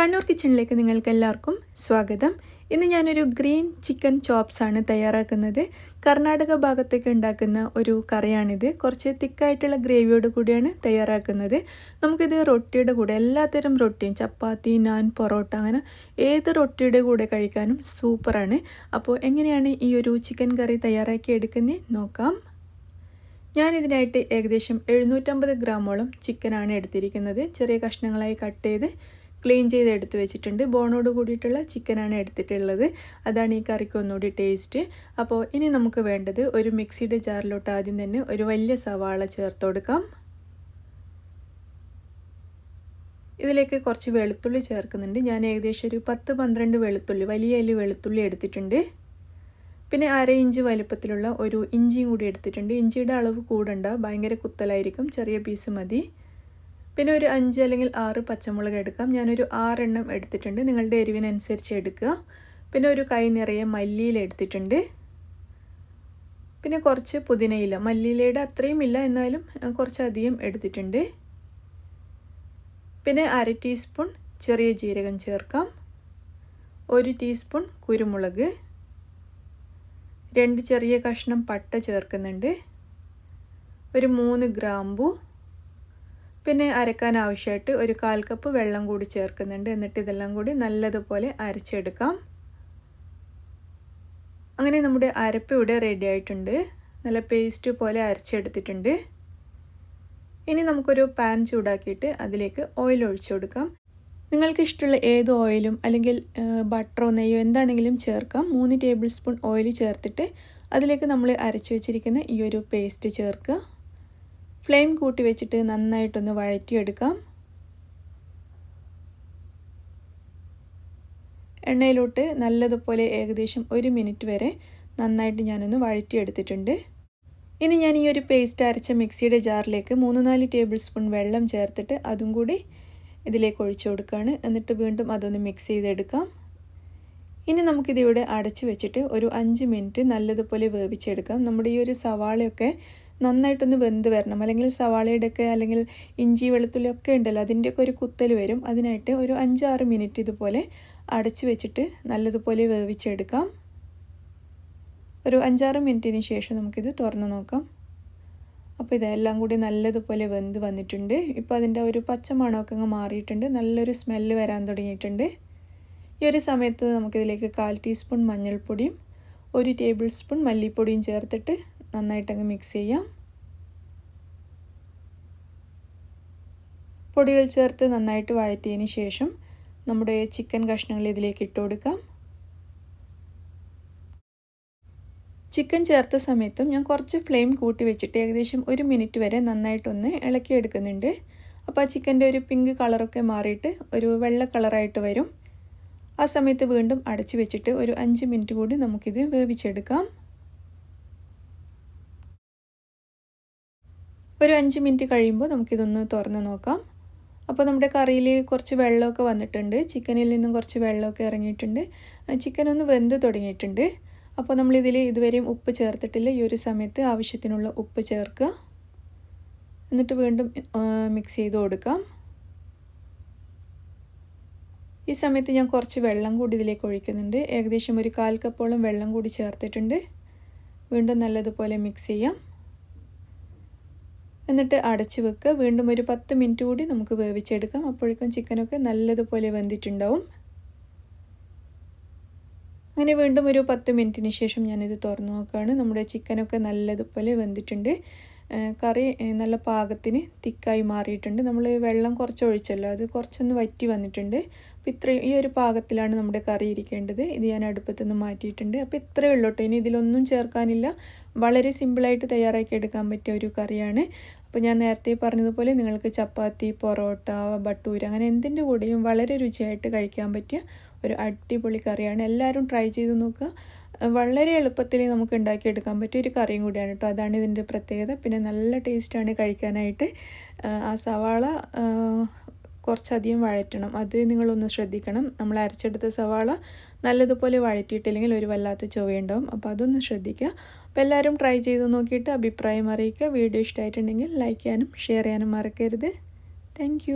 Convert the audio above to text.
കണ്ണൂർ കിച്ചണിലേക്ക് നിങ്ങൾക്ക് എല്ലാവർക്കും സ്വാഗതം. ഇന്ന് ഞാനൊരു ഗ്രീൻ ചിക്കൻ ചോപ്സ് ആണ് തയ്യാറാക്കുന്നത്. കർണാടക ഭാഗത്തേക്ക് ഉണ്ടാക്കുന്ന ഒരു കറിയാണിത്. കുറച്ച് തിക്കായിട്ടുള്ള ഗ്രേവിയോട് കൂടിയാണ് തയ്യാറാക്കുന്നത്. നമുക്കിത് റൊട്ടിയുടെ കൂടെ, എല്ലാത്തരം റൊട്ടിയും, ചപ്പാത്തി, നാൻ, പൊറോട്ട, അങ്ങനെ ഏത് റൊട്ടിയുടെ കൂടെ കഴിക്കാനും സൂപ്പറാണ്. അപ്പോൾ എങ്ങനെയാണ് ഈ ഒരു ചിക്കൻ കറി തയ്യാറാക്കി എടുക്കുന്നത് നോക്കാം. ഞാനിതിനായിട്ട് ഏകദേശം 750 ഗ്രാമോളം ചിക്കനാണ് എടുത്തിരിക്കുന്നത്. ചെറിയ കഷ്ണങ്ങളായി കട്ട് ചെയ്ത് ക്ലീൻ ചെയ്ത് എടുത്ത് വെച്ചിട്ടുണ്ട്. ബോണോട് കൂടിയിട്ടുള്ള ചിക്കനാണ് എടുത്തിട്ടുള്ളത്. അതാണ് ഈ കറിക്ക് ഒന്നുകൂടി ടേസ്റ്റ്. അപ്പോൾ ഇനി നമുക്ക് വേണ്ടത് ഒരു മിക്സിയുടെ ജാറിലോട്ട് ആദ്യം തന്നെ ഒരു വലിയ സവാള ചേർത്ത് കൊടുക്കാം. ഇതിലേക്ക് കുറച്ച് വെളുത്തുള്ളി ചേർക്കുന്നുണ്ട്. ഞാൻ ഏകദേശം ഒരു 10-12 വെളുത്തുള്ളി, വലിയ അല്ലി വെളുത്തുള്ളി എടുത്തിട്ടുണ്ട്. പിന്നെ 1/2 ഇഞ്ച് വലുപ്പത്തിലുള്ള ഒരു ഇഞ്ചിയും കൂടി എടുത്തിട്ടുണ്ട്. ഇഞ്ചിയുടെ അളവ് കൂടണ്ട, ഭയങ്കര കുത്തലായിരിക്കും, ചെറിയ പീസ് മതി. പിന്നെ ഒരു 5 അല്ലെങ്കിൽ 6 പച്ചമുളക് എടുക്കാം. ഞാനൊരു 6 എണ്ണം എടുത്തിട്ടുണ്ട്. നിങ്ങളുടെ എരിവിനനുസരിച്ച് എടുക്കുക. പിന്നെ ഒരു കൈ നിറയെ മല്ലിയില എടുത്തിട്ടുണ്ട്. പിന്നെ കുറച്ച് പുതിനയില, മല്ലിയിലയുടെ അത്രയും ഇല്ല, എന്നാലും കുറച്ചധികം എടുത്തിട്ടുണ്ട്. പിന്നെ 1/2 ടീസ്പൂൺ ചെറിയ ജീരകം ചേർക്കാം. 1 ടീസ്പൂൺ കുരുമുളക്, 2 ചെറിയ കഷ്ണം പട്ട ചേർക്കുന്നുണ്ട്, ഒരു 3 ഗ്രാമ്പു, പിന്നെ അരക്കാൻ ആവശ്യമായിട്ട് ഒരു 1/4 കപ്പ് വെള്ളം കൂടി ചേർക്കുന്നുണ്ട്. എന്നിട്ട് ഇതെല്ലാം കൂടി നല്ലതുപോലെ അരച്ചെടുക്കാം. അങ്ങനെ നമ്മുടെ അരപ്പ് ഇവിടെ റെഡി ആയിട്ടുണ്ട്. നല്ല പേസ്റ്റ് പോലെ അരച്ചെടുത്തിട്ടുണ്ട്. ഇനി നമുക്കൊരു പാൻ ചൂടാക്കിയിട്ട് അതിലേക്ക് ഓയിൽ ഒഴിച്ചു കൊടുക്കാം. നിങ്ങൾക്ക് ഇഷ്ടമുള്ള ഏത് ഓയിലും അല്ലെങ്കിൽ ബട്ടറോ നെയ്യോ എന്താണെങ്കിലും ചേർക്കാം. 3 ടേബിൾ സ്പൂൺ ഓയിൽ ചേർത്തിട്ട് അതിലേക്ക് നമ്മൾ അരച്ചു വെച്ചിരിക്കുന്ന ഈ ഒരു പേസ്റ്റ് ചേർക്കുക. ഫ്ലെയിം കൂട്ടി വെച്ചിട്ട് നന്നായിട്ടൊന്ന് വഴറ്റിയെടുക്കാം. എണ്ണയിലോട്ട് നല്ലതുപോലെ ഏകദേശം 1 മിനിറ്റ് വരെ നന്നായിട്ട് ഞാനൊന്ന് വഴറ്റിയെടുത്തിട്ടുണ്ട്. ഇനി ഞാൻ ഈ ഒരു പേസ്റ്റ് അരച്ച മിക്സിയുടെ ജാറിലേക്ക് 3-4 ടേബിൾ സ്പൂൺ വെള്ളം ചേർത്തിട്ട് അതും കൂടി ഇതിലേക്ക് ഒഴിച്ചു കൊടുക്കുകയാണ്. എന്നിട്ട് വീണ്ടും അതൊന്ന് മിക്സ് ചെയ്തെടുക്കാം. ഇനി നമുക്കിതിവിടെ അടച്ചു വെച്ചിട്ട് ഒരു 5 മിനിറ്റ് നല്ലതുപോലെ വേവിച്ചെടുക്കാം. നമ്മുടെ ഈ ഒരു സവാളയൊക്കെ നന്നായിട്ടൊന്ന് വെന്ത് വരണം. അല്ലെങ്കിൽ സവാളയുടെയൊക്കെ അല്ലെങ്കിൽ ഇഞ്ചി വെളുത്തുള്ളി ഒക്കെ ഉണ്ടല്ലോ, അതിൻ്റെയൊക്കെ ഒരു കുത്തൽ വരും. അതിനായിട്ട് ഒരു 5-6 മിനിറ്റ് ഇതുപോലെ അടച്ചു വെച്ചിട്ട് നല്ലതുപോലെ വേവിച്ചെടുക്കാം. ഒരു 5-6 മിനിറ്റിന് ശേഷം നമുക്കിത് തുറന്ന് നോക്കാം. അപ്പോൾ ഇതെല്ലാം കൂടി നല്ലതുപോലെ വെന്ത് വന്നിട്ടുണ്ട്. ഇപ്പോൾ അതിൻ്റെ ഒരു പച്ചമണമൊക്കെ അങ്ങ് മാറിയിട്ടുണ്ട്. നല്ലൊരു സ്മെല്ല് വരാൻ തുടങ്ങിയിട്ടുണ്ട്. ഈ ഒരു സമയത്ത് നമുക്കിതിലേക്ക് 1/4 ടീസ്പൂൺ മഞ്ഞൾപ്പൊടിയും 1 ടേബിൾ സ്പൂൺ മല്ലിപ്പൊടിയും ചേർത്തിട്ട് നന്നായിട്ടങ്ങ് മിക്സ് ചെയ്യാം. പൊടികൾ ചേർത്ത് നന്നായിട്ട് വഴറ്റിയതിന് ശേഷം നമ്മുടെ ചിക്കൻ കഷ്ണങ്ങൾ ഇതിലേക്ക് ഇട്ട് കൊടുക്കാം. ചിക്കൻ ചേർത്ത സമയത്തും ഞാൻ കുറച്ച് ഫ്ലെയിം കൂട്ടി വെച്ചിട്ട് ഏകദേശം 1 മിനിറ്റ് വരെ നന്നായിട്ടൊന്ന് ഇളക്കിയെടുക്കുന്നുണ്ട്. അപ്പോൾ ആ ചിക്കൻ്റെ ഒരു പിങ്ക് കളറൊക്കെ മാറിയിട്ട് ഒരു വെള്ള കളറായിട്ട് വരും. ആ സമയത്ത് വീണ്ടും അടച്ചു വെച്ചിട്ട് ഒരു 5 മിനിറ്റ് കൂടി നമുക്കിത് വേവിച്ചെടുക്കാം. ഒരു 5 മിനിറ്റ് കഴിയുമ്പോൾ നമുക്കിതൊന്ന് തുറന്ന് നോക്കാം. അപ്പോൾ നമ്മുടെ കറിയിൽ കുറച്ച് വെള്ളമൊക്കെ വന്നിട്ടുണ്ട്. ചിക്കനിൽ നിന്നും കുറച്ച് വെള്ളമൊക്കെ ഇറങ്ങിയിട്ടുണ്ട്. ചിക്കൻ ഒന്ന് വെന്ത് തുടങ്ങിയിട്ടുണ്ട്. അപ്പോൾ നമ്മളിതിൽ ഇതുവരെയും ഉപ്പ് ചേർത്തിട്ടില്ല. ഈ ഒരു സമയത്ത് ആവശ്യത്തിനുള്ള ഉപ്പ് ചേർക്കുക. എന്നിട്ട് വീണ്ടും മിക്സ് ചെയ്ത് കൊടുക്കാം. ഈ സമയത്ത് ഞാൻ കുറച്ച് വെള്ളം കൂടി ഇതിലേക്ക് ഒഴിക്കുന്നുണ്ട്. ഏകദേശം ഒരു 1/4 കപ്പോളം വെള്ളം കൂടി ചേർത്തിട്ടുണ്ട്. വീണ്ടും നല്ലതുപോലെ മിക്സ് ചെയ്യാം. എന്നിട്ട് അടച്ചു വെക്കുക. വീണ്ടും ഒരു 10 മിനിറ്റ് കൂടി നമുക്ക് വേവിച്ചെടുക്കാം. അപ്പോഴേക്കും ചിക്കനൊക്കെ നല്ലതുപോലെ വെന്തിട്ടുണ്ടാവും. അങ്ങനെ വീണ്ടും ഒരു 10 മിനിറ്റിന് ശേഷം ഞാനിത് തുറന്നു നോക്കുകയാണ്. നമ്മുടെ ചിക്കനൊക്കെ നല്ലതുപോലെ വെന്തിട്ടുണ്ട്. കറി നല്ല പാകത്തിന് തിക്കായി മാറിയിട്ടുണ്ട്. നമ്മൾ വെള്ളം കുറച്ച് ഒഴിച്ചല്ലോ, അത് കുറച്ചൊന്ന് വറ്റി വന്നിട്ടുണ്ട്. അപ്പോൾ ഈ ഒരു പാകത്തിലാണ് നമ്മുടെ കറി ഇരിക്കേണ്ടത്. ഇത് ഞാൻ അടുപ്പത്തു നിന്ന് മാറ്റിയിട്ടുണ്ട്. അപ്പോൾ ഇത്രയേ ഉള്ളൂ കേട്ടോ. ഇനി ഇതിലൊന്നും ചേർക്കാനില്ല. വളരെ സിമ്പിളായിട്ട് തയ്യാറാക്കി എടുക്കാൻ പറ്റിയ ഒരു കറിയാണ്. അപ്പോൾ ഞാൻ നേരത്തെ പറഞ്ഞതുപോലെ നിങ്ങൾക്ക് ചപ്പാത്തി, പൊറോട്ട, ബട്ടൂര അങ്ങനെ എന്തിൻ്റെ കൂടെയും വളരെ രുചിയായിട്ട് കഴിക്കാൻ പറ്റിയ ഒരു അടിപൊളി കറിയാണ്. എല്ലാവരും ട്രൈ ചെയ്ത് നോക്കുക. വളരെ എളുപ്പത്തിൽ നമുക്ക് ഉണ്ടാക്കിയെടുക്കാൻ പറ്റിയ ഒരു കറിയും കൂടിയാണ് കേട്ടോ. അതാണ് ഇതിൻ്റെ പ്രത്യേകത. പിന്നെ നല്ല ടേസ്റ്റാണ് കഴിക്കാനായിട്ട്. ആ സവാള കുറച്ചധികം വഴറ്റണം, അത് നിങ്ങളൊന്ന് ശ്രദ്ധിക്കണം. നമ്മൾ അരച്ചെടുത്ത സവാള നല്ലതുപോലെ വഴറ്റിയിട്ടില്ലെങ്കിൽ ഒരു വല്ലാത്ത ചൊവയുണ്ടാവും. അപ്പോൾ അതൊന്ന് ശ്രദ്ധിക്കുക. അപ്പോൾ എല്ലാവരും ട്രൈ ചെയ്ത് നോക്കിയിട്ട് അഭിപ്രായം അറിയിക്കുക. വീഡിയോ ഇഷ്ടമായിട്ടുണ്ടെങ്കിൽ ലൈക്ക് ചെയ്യാനും ഷെയർ ചെയ്യാനും മറക്കരുത്. താങ്ക്